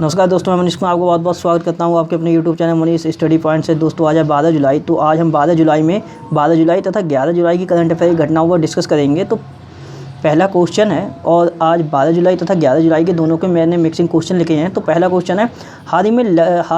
नमस्कार दोस्तों, मैं मनीष कुमार आपको बहुत बहुत स्वागत करता हूं आपके अपने YouTube channel Manish study point से। दोस्तों आज है 12 जुलाई। तो आज हम 12 जुलाई तथा 11 जुलाई की करंट अफेयर घटनाओं पर डिस्कस करेंगे। तो पहला क्वेश्चन है, और आज 12 जुलाई तथा 11 जुलाई के दोनों के मैंने मिक्सिंग क्वेश्चन लिखे हैं। तो पहला क्वेश्चन है, हाल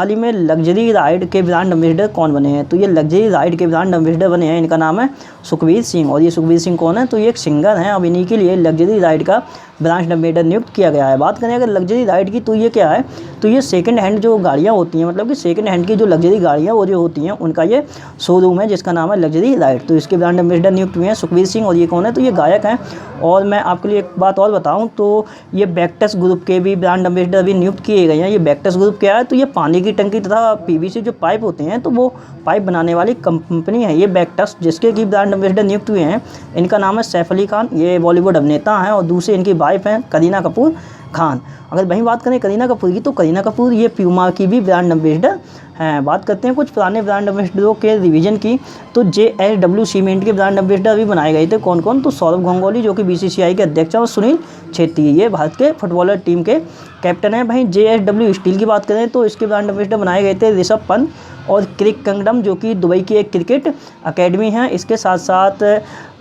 ही में लग्जरी राइड के ब्रांड एम्बेसडर कौन बने हैं? तो ये लग्जरी राइड के ब्रांड एम्बेसडर बने हैं, इनका नाम है सुखबीर सिंह। और ये सुखबीर सिंह कौन है? तो ये एक सिंगर हैं। अब इन्हीं के लिए लग्जरी राइड का ब्रांड एम्बेसडर नियुक्त किया गया है। बात करें अगर लग्जरी राइड की, तो ये क्या है? तो ये सेकंड हैंड जो गाड़ियाँ होती हैं, मतलब कि सेकंड हैंड की जो लग्जरी गाड़ियाँ वो जो होती हैं, उनका ये शोरूम है जिसका नाम है लग्जरी राइड। तो इसके ब्रांड एम्बेसडर नियुक्त हुए हैं सुखबीर सिंह। और ये कौन है? तो ये गायक हैं। और मैं आपके लिए एक बात और बताऊं तो ये बैक्टस ग्रुप के भी ब्रांड एम्बेसडर भी नियुक्त किए गए हैं। ये बैक्टस ग्रुप क्या है? तो ये पानी की टंकी तथा पीवीसी जो पाइप होते हैं, तो वो पाइप बनाने वाली कंपनी है ये बैक्टस, जिसके की ब्रांड एम्बेसडर नियुक्त हुए हैं। इनका नाम है सैफ अली खान। ये बॉलीवुड अभिनेता हैं और दूसरे इनकी वाइफ हैं करीना कपूर खान। अगर वहीं बात करें करीना कपूर की, तो करीना कपूर ये प्यूमा की भी ब्रांड एम्बेसडर हैं। बात करते हैं कुछ पुराने ब्रांड एम्बेसडरों के रिवीजन की। तो JSW सीमेंट के ब्रांड एम्बेसडर भी बनाए गए थे। कौन कौन? तो सौरभ गांगुली जो कि BCCI के अध्यक्ष हैं, और सुनील छेत्री ये भारत के फुटबॉलर टीम के कैप्टन हैं। भाई JSW स्टील की बात करें तो इसके ब्रांड एम्बेसडर बनाए गए थे ऋषभ पंत। और क्रिक किंगडम जो कि दुबई की एक क्रिकेट अकेडमी है, इसके साथ साथ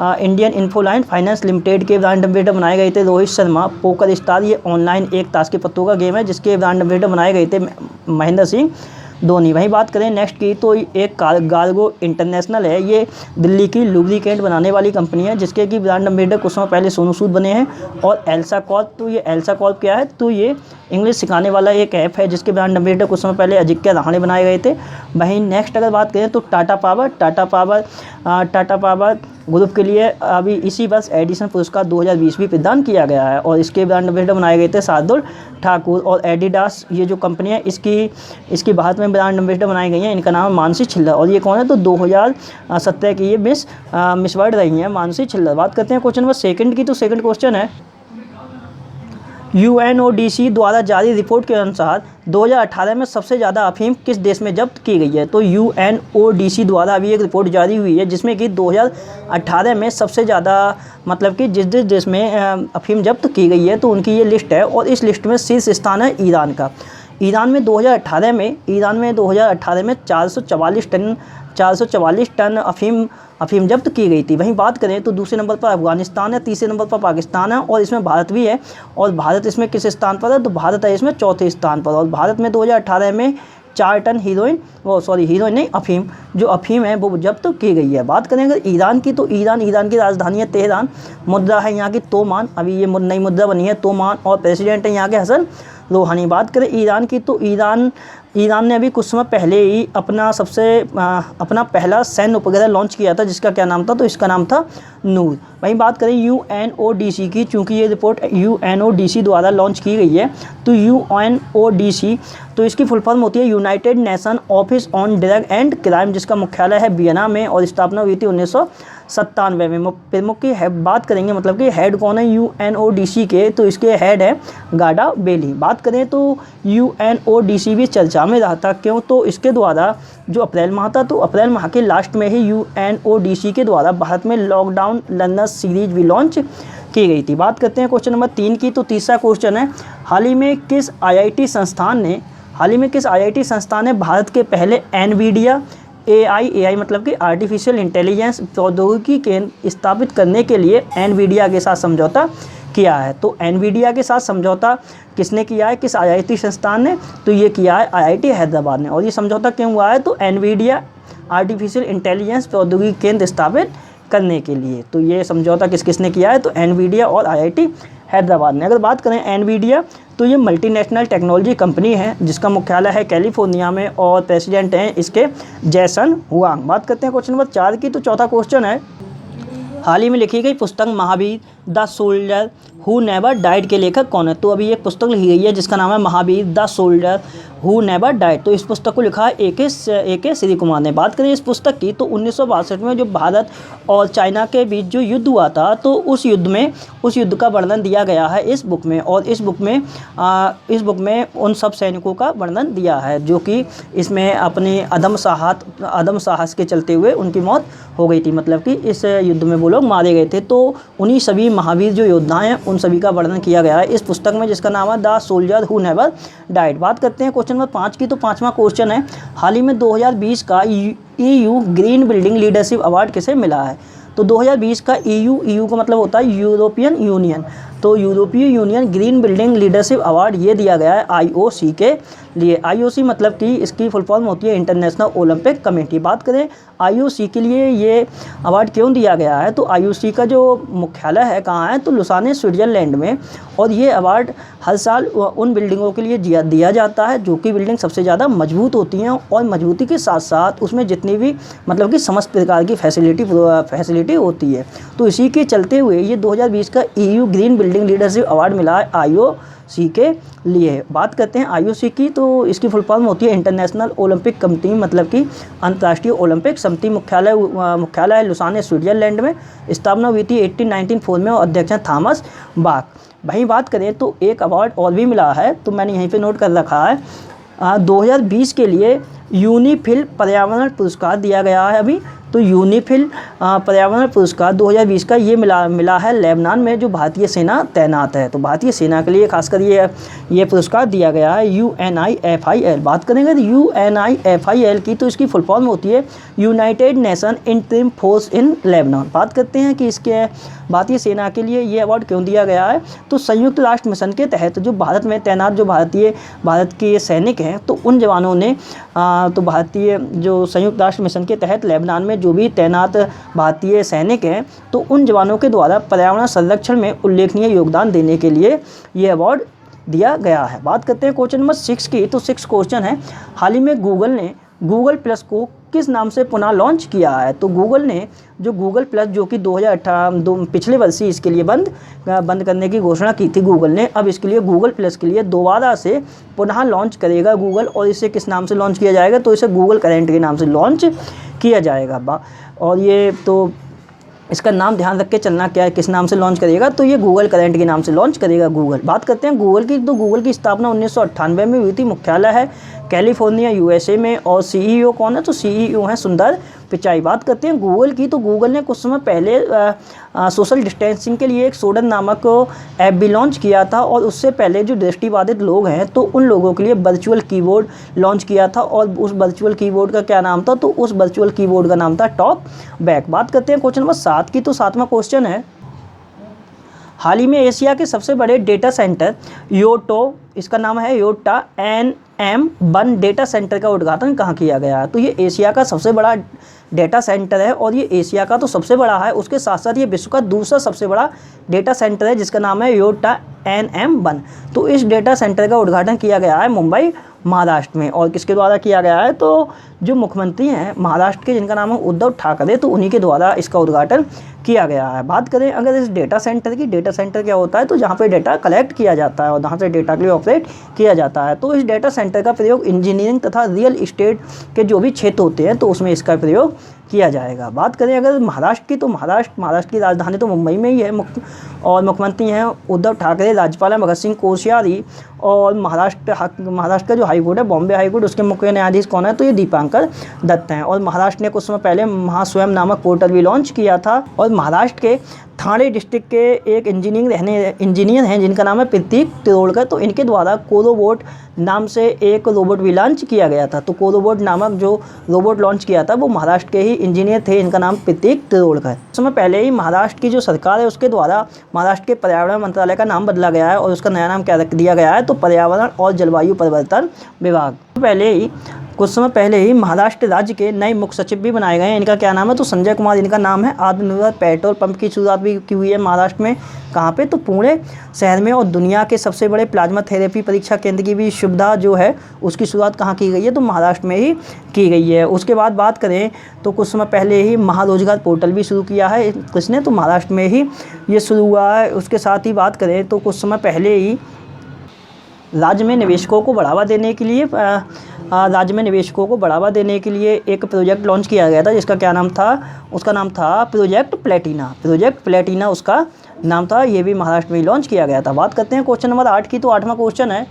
इंडियन इन्फोलाइन फाइनेंस लिमिटेड के ब्रांड एम्बेसडर बनाए गए थे रोहित शर्मा। पोकर स्टार ये ऑनलाइन एक ताश के पत्तों का गेम है, जिसके ब्रांड एम्बेसडर बनाए गए थे महेंद्र सिंह धोनी। वहीं बात करें नेक्स्ट की, तो एक गार्गो इंटरनेशनल है। ये दिल्ली की लुब्रिकेंट बनाने वाली कंपनी है, जिसके की ब्रांड एम्बेसडर कुछ समय पहले सोनू सूद बने हैं। और एल्सा कॉर्प, तो ये एल्सा कॉर्प क्या है? तो ये इंग्लिश सिखाने वाला एक ऐप है, जिसके ब्रांड एम्बेसडर कुछ समय पहले अजिंक्य रहाणे बनाए गए थे। वहीं नेक्स्ट अगर बात करें तो टाटा पावर ग्रुप के लिए अभी इसी वर्ष एडिसन पुरस्कार 2020 भी प्रदान किया गया है। और इसके ब्रांड एम्बेसडर बनाए गए थे शार्दुल ठाकुर। और एडिडास ये जो कंपनी है, इसकी भारत में ब्रांड एम्बेसडर बनाई गई हैं। इनका नाम है मानसी छिल्लर। और ये कौन है? तो 2017 की ये मिस वर्ल्ड रही हैं मानसी छिल्लर। बात करते हैं क्वेश्चन नंबर सेकंड की। तो सेकंड क्वेश्चन है, UNODC द्वारा जारी रिपोर्ट के अनुसार 2018 में सबसे ज़्यादा अफीम किस देश में जब्त की गई है? तो UNODC द्वारा अभी एक रिपोर्ट जारी हुई है, जिसमें कि 2018 में सबसे ज़्यादा, मतलब कि जिस देश में अफीम जब्त की गई है, तो उनकी ये लिस्ट है। और इस लिस्ट में शीर्ष स्थान है ईरान का। ईरान में 2018 में 444 टन अफीम जब्त की गई थी। वहीं बात करें तो दूसरे नंबर पर अफगानिस्तान है, तीसरे नंबर पर पाकिस्तान है, और इसमें भारत भी है। और भारत इसमें किस स्थान पर है? तो भारत है इसमें चौथे स्थान पर। और भारत में 2018 में 4 टन हीरोइन नहीं, अफीम है वो जब्त की गई है। बात करें अगर ईरान की, तो ईरान की राजधानी है तेहरान। मुद्रा है यहाँ की तोमान, अभी ये नई मुद्रा बनी है तोमान। और प्रेसिडेंट है यहाँ के हसन रूहानी। बात करें ईरान की, तो ईरान ने अभी कुछ समय पहले ही अपना पहला सैन्य उपग्रह लॉन्च किया था, जिसका क्या नाम था? तो इसका नाम था नूर। वहीं बात करें UNODC की, चूँकि ये रिपोर्ट UNODC द्वारा लॉन्च की गई है, तो UNODC तो इसकी फुल फॉर्म होती है United nation office on drug and crime, जिसका मुख्यालय है वियना में। और स्थापना हुई थी 1997 में। प्रमुख की बात करेंगे, मतलब कि हेड कौन है UNODC के? तो इसके हेड है गाडा बेली। बात करें तो UNODC भी चर्चा में रहा था। क्यों? तो इसके द्वारा जो अप्रैल माह था, तो अप्रैल माह के लास्ट में ही UNODC के द्वारा भारत में लॉकडाउन लर्नर्स सीरीज भी लॉन्च की गई थी। बात करते हैं क्वेश्चन नंबर 3 की। तो तीसरा क्वेश्चन है, हाल ही में किस IIT संस्थान ने भारत के पहले NVIDIA AI मतलब कि आर्टिफिशियल इंटेलिजेंस प्रौद्योगिकी केंद्र स्थापित करने के लिए NVIDIA के साथ समझौता किया है? तो NVIDIA के साथ समझौता किसने किया है? किस IIT संस्थान ने? तो ये किया है IIT हैदराबाद ने। और ये समझौता क्यों हुआ है? तो NVIDIA आर्टिफिशियल इंटेलिजेंस प्रौद्योगिकी केंद्र स्थापित करने के लिए। तो ये समझौता किसने किया है? तो NVIDIA और IIT हैदराबाद ने। अगर बात करें NVIDIA, तो ये मल्टीनेशनल टेक्नोलॉजी कंपनी है, जिसका मुख्यालय है कैलिफोर्निया में। और प्रेसिडेंट हैं इसके जैसन हुआंग। बात करते हैं क्वेश्चन नंबर 4 की। तो चौथा क्वेश्चन है, हाल ही में लिखी गई पुस्तक Mahavir the soldier who never died के लेखक कौन है? तो अभी एक पुस्तक लिखी गई है, जिसका नाम है Mahavir the soldier who never died. तो इस पुस्तक को लिखा है AK श्री कुमार ने। बात करें इस पुस्तक की, तो 1962 में जो भारत और चाइना के बीच जो युद्ध हुआ था, तो उस युद्ध का वर्णन दिया गया है इस बुक में। और इस बुक में उन सब सैनिकों का वर्णन दिया है, जो कि इसमें अपनी अदम साहस के चलते हुए उनकी मौत हो गई थी, मतलब कि इस युद्ध में वो लोग मारे गए थे। तो उन्हीं सभी महावीर जो योद्धा हैं उन सभी का वर्णन किया गया है इस पुस्तक में, जिसका नाम है the soldier who never died. बात करते हैं क्वेश्चन नंबर 5 की। तो 5वां क्वेश्चन है, हाल ही में 2020 का EU green building leadership award किसे मिला है? तो 2020 का EU का मतलब होता है यूरोपियन यूनियन, तो यूरोपीय union green building leadership award ये दिया गया है IOC के लिए। IOC मतलब कि इसकी फुल फॉर्म होती है इंटरनेशनल ओलंपिक कमेटी। बात करें IOC के लिए ये अवार्ड क्यों दिया गया है, तो IOC का जो मुख्यालय है कहाँ है, तो लुसाने स्विट्ज़रलैंड में। और ये अवार्ड हर साल उन बिल्डिंगों के लिए दिया जाता है जो कि बिल्डिंग सबसे ज़्यादा मजबूत होती हैं, और मजबूती के साथ साथ उसमें जितनी भी मतलब कि समस्त प्रकार की फैसिलिटी होती है। तो इसी के चलते हुए ये 2020 का EU green building leadership award मिला है IOC के लिए। बात करते हैं IOC की, तो इसकी फुल फॉर्म होती है इंटरनेशनल ओलंपिक कमेटी, मतलब कि अंतर्राष्ट्रीय ओलंपिक समिति। मुख्यालय है लुसाने स्विट्ज़रलैंड में। स्थापना हुई थी 1894 में और अध्यक्ष हैं थॉमस बाक। वहीं बात करें तो एक अवार्ड और भी मिला है, तो मैंने यहीं पे नोट कर रखा है। 2020 के लिए यूनिफिल पर्यावरण पुरस्कार दिया गया है अभी। तो यूनिफिल पर्यावरण पुरस्कार 2020 का ये मिला है लेबनान में जो भारतीय सेना तैनात है। तो भारतीय सेना के लिए खासकर ये पुरस्कार दिया गया है UNIFIL। बात करेंगे तो UNIFIL की, तो इसकी फुल फॉर्म होती है United nation interim force in Lebanon. बात करते हैं कि इसके भारतीय सेना के लिए ये अवार्ड क्यों दिया गया है, तो संयुक्त राष्ट्र मिशन के तहत जो भारत में तैनात जो भारत के सैनिक हैं, तो उन जवानों ने तो भारतीय जो संयुक्त राष्ट्र मिशन के तहत लेबनान में जो भी तैनात भारतीय सैनिक हैं, तो उन जवानों के द्वारा पर्यावरण संरक्षण में उल्लेखनीय योगदान देने के लिए ये अवार्ड दिया गया है। बात करते हैं क्वेश्चन नंबर 6 की। तो 6 क्वेश्चन है, हाल ही में गूगल ने गूगल प्लस को किस नाम से पुनः लॉन्च किया है? तो गूगल ने जो गूगल प्लस जो कि 2018 पिछले वर्ष ही इसके लिए बंद करने की घोषणा की थी गूगल ने, अब इसके लिए गूगल प्लस के लिए दोबारा से पुनः लॉन्च करेगा गूगल। और इसे किस नाम से लॉन्च किया जाएगा? तो इसे गूगल करेंट के नाम से लॉन्च किया जाएगा। और ये तो इसका नाम ध्यान रख के चलना, क्या है किस नाम से लॉन्च करेगा, तो ये गूगल करेंट के नाम से लॉन्च करेगा गूगल। बात करते हैं गूगल की। तो गूगल की स्थापना 1998 में हुई थी। मुख्यालय है कैलिफोर्निया USA में। और CEO कौन है? तो CEO हैं सुंदर पिचाई। बात करते हैं गूगल की। तो गूगल ने कुछ समय पहले सोशल डिस्टेंसिंग के लिए एक सोडन नामक ऐप भी लॉन्च किया था। और उससे पहले जो दृष्टिबाधित लोग हैं, तो उन लोगों के लिए वर्चुअल कीबोर्ड लॉन्च किया था। और उस वर्चुअल कीबोर्ड का क्या नाम था? तो उस वर्चुअल कीबोर्ड का नाम था टॉक बैक। बात करते हैं क्वेश्चन नंबर 7 की। तो 7वां क्वेश्चन है, हाल ही में एशिया के सबसे बड़े डेटा सेंटर योटो, इसका नाम है योटा NM1 डेटा सेंटर का उद्घाटन कहाँ किया गया है? तो ये एशिया का सबसे बड़ा डेटा सेंटर है। और ये एशिया का तो सबसे बड़ा है, उसके साथ साथ ये विश्व का दूसरा सबसे बड़ा डेटा सेंटर है, जिसका नाम है योटा NM1। तो इस डेटा सेंटर का उद्घाटन किया गया है मुंबई महाराष्ट्र में। और किसके द्वारा किया गया है? तो जो मुख्यमंत्री हैं महाराष्ट्र के, जिनका नाम है उद्धव ठाकरे, तो उन्हीं के द्वारा इसका उद्घाटन किया गया है। बात करें अगर इस डेटा सेंटर की, डेटा सेंटर क्या होता है? तो जहाँ पे डेटा कलेक्ट किया जाता है और जहाँ से डेटा के लिए ऑपरेट किया जाता है। तो इस डेटा सेंटर का प्रयोग इंजीनियरिंग तथा रियल इस्टेट के जो भी क्षेत्र होते हैं, तो उसमें इसका प्रयोग किया जाएगा। बात करें अगर महाराष्ट्र की, तो महाराष्ट्र की राजधानी तो मुंबई में ही है। और मुख्यमंत्री हैं उद्धव ठाकरे, राज्यपाल हैं भगत सिंह कोश्यारी। और महाराष्ट्र का जो हाईकोर्ट है बॉम्बे हाईकोर्ट, उसके मुख्य न्यायाधीश कौन है? तो ये दीपांकर दत्त हैं। और महाराष्ट्र ने कुछ समय पहले महास्वयं नामक पोर्टल भी लॉन्च किया था। और महाराष्ट्र के ठाणे डिस्ट्रिक्ट के एक इंजीनियर हैं जिनका नाम है प्रतीक तिरोड़कर, तो इनके द्वारा कोरोबोट नाम से एक रोबोट भी लॉन्च किया गया था। तो कोरोबोट नामक जो रोबोट लॉन्च किया था वो महाराष्ट्र के ही इंजीनियर थे, इनका नाम प्रतीक तिरोड़कर। कुछ समय पहले ही महाराष्ट्र की जो सरकार है उसके द्वारा महाराष्ट्र के पर्यावरण मंत्रालय का नाम बदला गया है। और उसका नया नाम क्या रख दिया गया है? तो पर्यावरण और जलवायु परिवर्तन विभाग। कुछ समय पहले ही महाराष्ट्र राज्य के नए मुख्य सचिव भी बनाए गए हैं। इनका क्या नाम है? तो संजय कुमार इनका नाम है। आत्मनिर्भर पेट्रोल पंप की शुरुआत भी की हुई है महाराष्ट्र में। कहाँ पे? तो पुणे शहर में। और दुनिया के सबसे बड़े प्लाज्मा थेरेपी परीक्षा केंद्र की भी सुविधा जो है उसकी शुरुआत कहाँ की गई है? तो महाराष्ट्र में ही की गई है। उसके बाद बात करें तो कुछ समय पहले ही महारोजगार पोर्टल भी शुरू किया है किसने? तो महाराष्ट्र में ही ये शुरू हुआ है। उसके साथ ही बात करें तो कुछ समय पहले ही राज्य में निवेशकों को बढ़ावा देने के लिए एक प्रोजेक्ट लॉन्च किया गया था, जिसका क्या नाम था? उसका नाम था प्रोजेक्ट प्लेटिना उसका नाम था। ये भी महाराष्ट्र में लॉन्च किया गया था। बात करते हैं क्वेश्चन नंबर 8 की। तो 8वां क्वेश्चन है,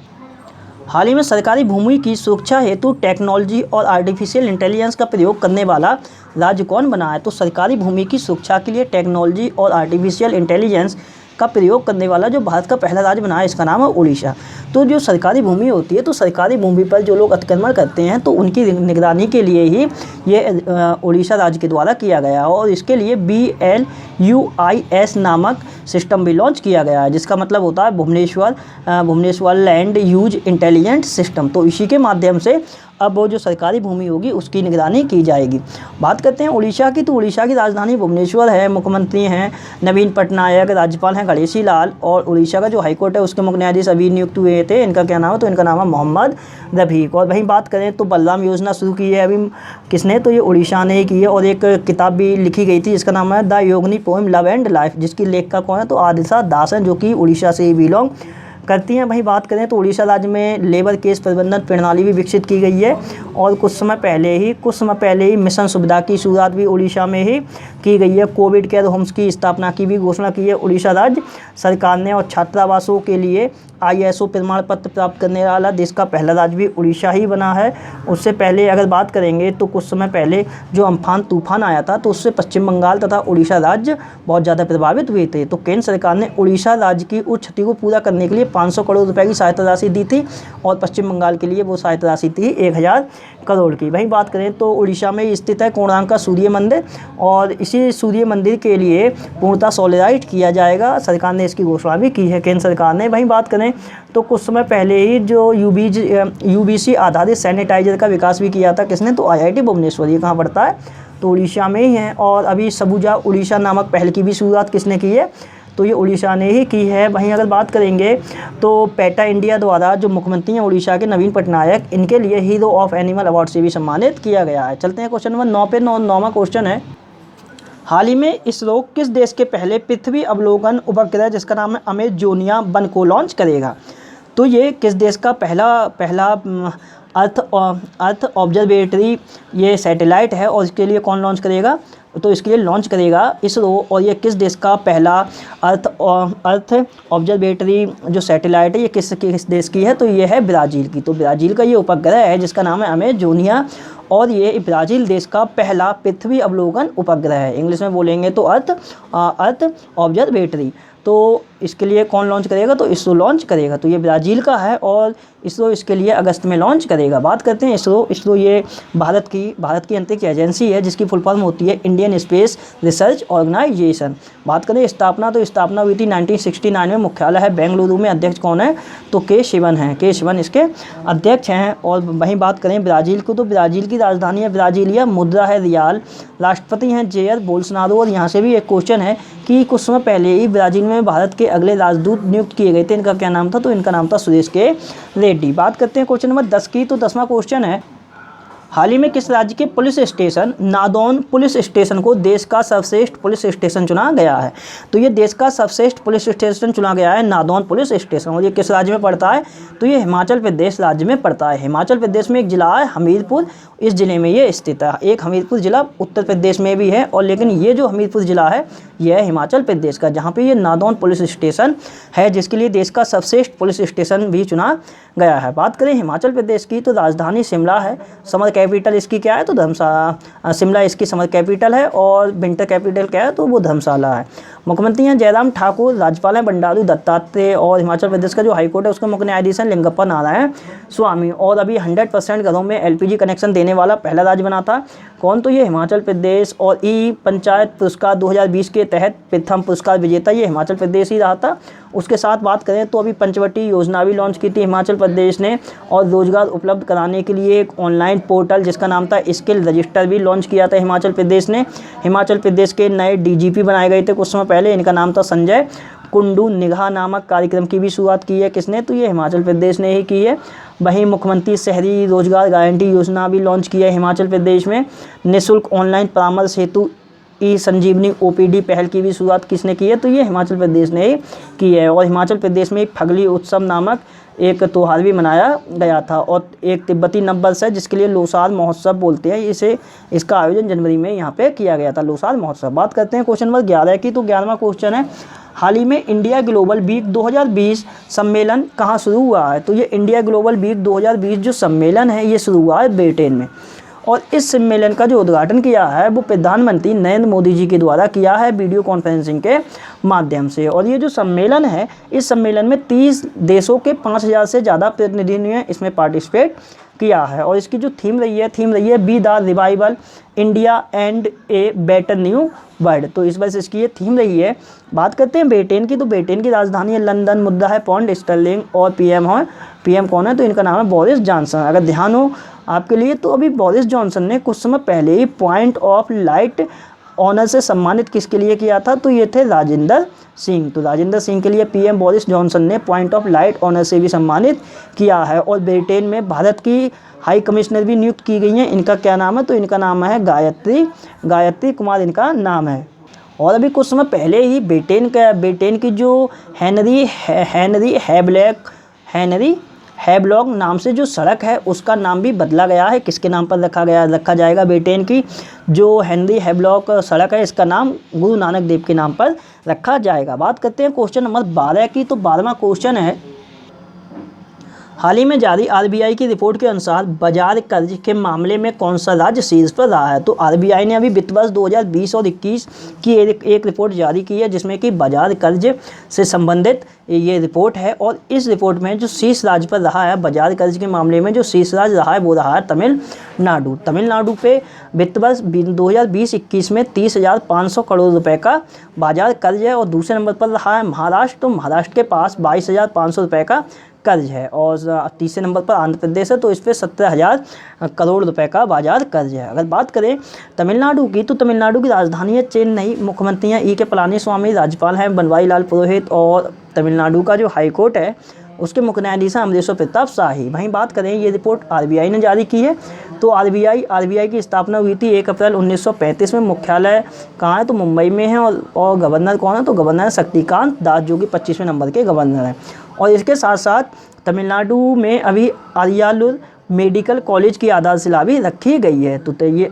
हाल ही में सरकारी भूमि की सुरक्षा हेतु टेक्नोलॉजी और आर्टिफिशियल इंटेलिजेंस का प्रयोग करने वाला राज्य कौन बना है? तो सरकारी भूमि की सुरक्षा के लिए टेक्नोलॉजी और आर्टिफिशियल इंटेलिजेंस का प्रयोग करने वाला जो भारत का पहला राज्य बना है, इसका नाम है उड़ीसा। तो जो सरकारी भूमि होती है, तो सरकारी भूमि पर जो लोग अतिक्रमण करते हैं तो उनकी निगरानी के लिए ही ये उड़ीसा राज्य के द्वारा किया गया है और इसके लिए BLUIS नामक सिस्टम भी लॉन्च किया गया है, जिसका मतलब होता है Bhubaneswar land use intelligent system. तो इसी के माध्यम से अब वो जो सरकारी भूमि होगी उसकी निगरानी की जाएगी। बात करते हैं उड़ीसा की, तो उड़ीसा की राजधानी भुवनेश्वर है। मुख्यमंत्री हैं नवीन पटनायक, राज्यपाल हैं गणेशी लाल और उड़ीसा का जो हाईकोर्ट है उसके मुख्य न्यायाधीश अभी नियुक्त हुए थे। इनका क्या नाम है? तो इनका नाम है मोहम्मद रफीक। और वहीं बात करें तो बलराम योजना शुरू की है अभी किसने? तो ये उड़ीसा ने ही की है और एक किताब भी लिखी गई थी जिसका नाम है the Yogini poem love and life, जिसकी लेखक कौन है? तो आदिशा दास हैं, जो कि उड़ीसा से ही बिलोंग करती हैं। वहीं बात करें तो उड़ीसा राज्य में लेबर केस प्रबंधन प्रणाली भी विकसित की गई है और कुछ समय पहले ही मिशन सुविधा की शुरुआत भी उड़ीसा में ही की गई है। कोविड केयर होम्स की स्थापना की भी घोषणा की है उड़ीसा राज्य सरकार ने और छात्रावासों के लिए ISO प्रमाण पत्र प्राप्त करने वाला देश का पहला राज्य भी उड़ीसा ही बना है। उससे पहले अगर बात करेंगे तो कुछ समय पहले जो अम्फान तूफान आया था तो उससे पश्चिम बंगाल तथा उड़ीसा राज्य बहुत ज़्यादा प्रभावित हुए थे। तो केंद्र सरकार ने उड़ीसा राज्य की उस क्षति को पूरा करने के लिए 500 करोड़ रुपए की सहायता राशि दी थी और पश्चिम बंगाल के लिए वो सहायता राशि थी 1000 करोड़ की। वहीं बात करें तो उड़ीसा में स्थित है कोणार्क का सूर्य मंदिर और इसी सूर्य मंदिर के लिए पूर्णतः सोलराइज किया जाएगा। सरकार ने इसकी घोषणा भी की है केंद्र सरकार ने। वहीं बात करें तो कुछ समय पहले ही जो UBC आधारित सैनिटाइजर का विकास भी किया था किसने? तो IIT भुवनेश्वर। ये कहाँ पड़ता है? तो उड़ीसा में ही है। और अभी सबुजा उड़ीसा नामक पहल की भी शुरुआत किसने की है? तो ये उड़ीसा ने ही की है। वहीं अगर बात करेंगे तो पेटा इंडिया द्वारा जो मुख्यमंत्री हैं उड़ीसा के नवीन पटनायक, इनके लिए हीरो ऑफ एनिमल अवार्ड से भी सम्मानित किया गया है। चलते हैं क्वेश्चन नंबर 9 पे। 9वां क्वेश्चन है, हाल ही में इसरो किस देश के पहले पृथ्वी अवलोकन उपग्रह जिसका नाम है अमेजोनिया 1 को लॉन्च करेगा? तो ये किस देश का पहला अर्थ ऑब्जर्वेटरी ये सैटेलाइट है और इसके लिए कौन लॉन्च करेगा? तो इसके लिए लॉन्च करेगा इसरो। और ये किस देश का पहला अर्थ ऑब्जर्वेटरी जो सैटेलाइट है ये किस देश की है? तो ये है ब्राज़ील की। तो ब्राज़ील का ये उपग्रह है जिसका नाम है अमेजोनिया और ये ब्राज़ील देश का पहला पृथ्वी अवलोकन उपग्रह है। इंग्लिश में बोलेंगे तो अर्थ ऑब्जर्वेटरी। तो इसके लिए कौन लॉन्च करेगा? तो इसरो लॉन्च करेगा। तो ये ब्राज़ील का है और इसरो इसके लिए अगस्त में लॉन्च करेगा। बात करते हैं इसरो ये भारत की अंतरिक्ष एजेंसी है जिसकी फुल फॉर्म होती है इंडियन स्पेस रिसर्च ऑर्गेनाइजेशन। बात करें स्थापना, तो स्थापना हुई थी 1969 में। मुख्यालय है बेंगलुरु में। अध्यक्ष कौन है? तो के शिवन हैं। के शिवन इसके अध्यक्ष हैं। और वहीं बात करें ब्राज़ील को, तो ब्राज़ील की राजधानी है ब्राज़ीलिया, मुद्रा है रियाल, राष्ट्रपति हैं जेयर बोल्सोनारो। और यहाँ से भी एक क्वेश्चन है कि कुछ समय पहले ही ब्राज़ील में भारत के अगले राजदूत नियुक्त किए गए थे। इनका क्या नाम था? तो इनका नाम था सुरेश के रेड्डी। बात करते हैं क्वेश्चन नंबर 10 की। तो 10वां क्वेश्चन है, हाल ही में किस राज्य के police station Nadaun police station को देश का सर्वश्रेष्ठ पुलिस स्टेशन चुना गया है? तो ये देश का सर्वश्रेष्ठ पुलिस स्टेशन चुना गया है नादौन पुलिस स्टेशन। और ये किस राज्य में पड़ता है? तो ये हिमाचल प्रदेश राज्य में पड़ता है। हिमाचल प्रदेश में एक ज़िला है हमीरपुर, इस ज़िले में ये स्थित है। एक हमीरपुर ज़िला उत्तर प्रदेश में भी है और लेकिन ये जो हमीरपुर ज़िला है यह है हिमाचल प्रदेश का, जहाँ पे ये नादौन पुलिस स्टेशन है जिसके लिए देश का सर्वश्रेष्ठ पुलिस स्टेशन भी चुना गया है। बात करें हिमाचल प्रदेश की, तो राजधानी शिमला है। समर कैपिटल इसकी क्या है? तो धर्मशाला। शिमला इसकी समर कैपिटल है और विंटर कैपिटल क्या है? तो वो धर्मशाला है। मुख्यमंत्री हैं जयराम ठाकुर, राज्यपाल हैं बंडारू दत्तात्रेय और हिमाचल प्रदेश का जो हाईकोर्ट है उसके मुख्य न्यायाधीश हैं लिंगप्पा नारायण स्वामी। और अभी 100% घरों में LPG कनेक्शन देने वाला पहला राज्य बना था कौन? तो ये हिमाचल प्रदेश। और ई पंचायत पुरस्कार 2020 के तहत प्रथम पुरस्कार विजेता ये हिमाचल प्रदेश ही रहा था। उसके साथ बात करें तो अभी पंचवटी योजना भी लॉन्च की थी हिमाचल प्रदेश ने और रोजगार उपलब्ध कराने के लिए एक ऑनलाइन पोर्टल जिसका नाम था स्किल रजिस्टर भी लॉन्च किया था हिमाचल प्रदेश ने। हिमाचल प्रदेश के नए DGP बनाए गए थे कुछ समय पहले, इनका नाम था संजय कुंडू। निगाह नामक कार्यक्रम की भी शुरुआत की है किसने? तो ये हिमाचल प्रदेश ने ही की है। वहीं मुख्यमंत्री शहरी रोजगार गारंटी योजना भी लॉन्च की है हिमाचल प्रदेश में। निःशुल्क ऑनलाइन परामर्श हेतु संजीवनी OPD पहल की भी शुरुआत किसने की है? तो ये हिमाचल प्रदेश ने ही की है। और हिमाचल प्रदेश में फगली उत्सव नामक एक त्यौहार भी मनाया गया था और एक तिब्बती नववर्ष है जिसके लिए लोसार महोत्सव बोलते हैं। इसका आयोजन जनवरी में यहाँ पे किया गया था, लोसार महोत्सव। बात करते हैं क्वेश्चन नंबर 11 की। तो 11वां क्वेश्चन है, हाल ही में इंडिया ग्लोबल वीक 2020 सम्मेलन कहाँ शुरू हुआ है? तो ये इंडिया ग्लोबल वीक 2020 जो सम्मेलन है ये शुरू हुआ है ब्रिटेन में। और इस सम्मेलन का जो उद्घाटन किया है वो प्रधानमंत्री नरेंद्र मोदी जी के द्वारा किया है वीडियो कॉन्फ्रेंसिंग के माध्यम से। और ये जो सम्मेलन है, इस सम्मेलन में 30 देशों के 5000 से ज़्यादा प्रतिनिधियों ने इसमें पार्टिसिपेट किया है। और इसकी जो थीम रही है be the revival India and a better new world. तो इस वजह से इसकी ये थीम रही है। बात करते हैं ब्रिटेन की, तो ब्रिटेन की राजधानी है लंदन, मुद्रा है पाउंड स्टर्लिंग और पीएम कौन है, तो इनका नाम है बोरिस जॉनसन। अगर ध्यान हो आपके लिए तो अभी बोरिस जॉनसन ने कुछ समय पहले ही पॉइंट ऑफ लाइट ऑनर से सम्मानित किसके लिए किया था, तो ये थे राजेंद्र सिंह। तो राजेंद्र सिंह के लिए पीएम बोरिस जॉनसन ने पॉइंट ऑफ लाइट ऑनर से भी सम्मानित किया है। और ब्रिटेन में भारत की हाई कमिश्नर भी नियुक्त की गई हैं। इनका क्या नाम है, तो इनका नाम है गायत्री कुमार इनका नाम है। और अभी कुछ समय पहले ही ब्रिटेन की जो हेनरी हैवलॉक नाम से जो सड़क है उसका नाम भी बदला गया है। किसके नाम पर रखा जाएगा, ब्रिटेन की जो हेनरी हैवलॉक सड़क है इसका नाम गुरु नानक देव के नाम पर रखा जाएगा। बात करते हैं क्वेश्चन नंबर 12 की, तो 12वां क्वेश्चन है, हाल ही में जारी आरबीआई की रिपोर्ट के अनुसार बाजार कर्ज के मामले में कौन सा राज्य शीर्ष पर रहा है। तो आरबीआई ने अभी वित्त वर्ष 2020 और 21 की एक रिपोर्ट जारी की है जिसमें कि बाजार कर्ज से संबंधित ये रिपोर्ट है। और इस रिपोर्ट में जो शीर्ष राज्य पर रहा है बाजार कर्ज के मामले में, जो शीर्ष राज्य रहा है वो रहा है तमिलनाडु पे वित्त वर्ष 2020-21 में 30,500 करोड़ रुपए का बाजार कर्ज है। और दूसरे नंबर पर रहा है महाराष्ट्र, तो महाराष्ट्र के पास 22,500 रुपये का कर्ज है। और तीसरे नंबर पर आंध्र प्रदेश है, तो इस पर 17,000 करोड़ रुपए का बाजार कर्ज है। अगर बात करें तमिलनाडु की, तो तमिलनाडु की राजधानी है चेन्नई, मुख्यमंत्री हैं के पलानीस्वामी, राज्यपाल हैं बनवारी लाल पुरोहित और तमिलनाडु का जो हाईकोर्ट है उसके मुख्य न्यायाधीश हैं अमरेश्वर प्रताप शाही। वहीं बात करें ये रिपोर्ट आरबीआई ने जारी की है। तो आरबीआई की स्थापना हुई थी 1 अप्रैल 1935 में। मुख्यालय कहाँ है, तो मुंबई में है। और गवर्नर कौन है, तो गवर्नर है शक्तिकांत दास जो कि 25वें नंबर के गवर्नर हैं। और इसके साथ साथ तमिलनाडु में अभी अरियालुर मेडिकल कॉलेज की आधारशिला भी रखी गई है। तो ये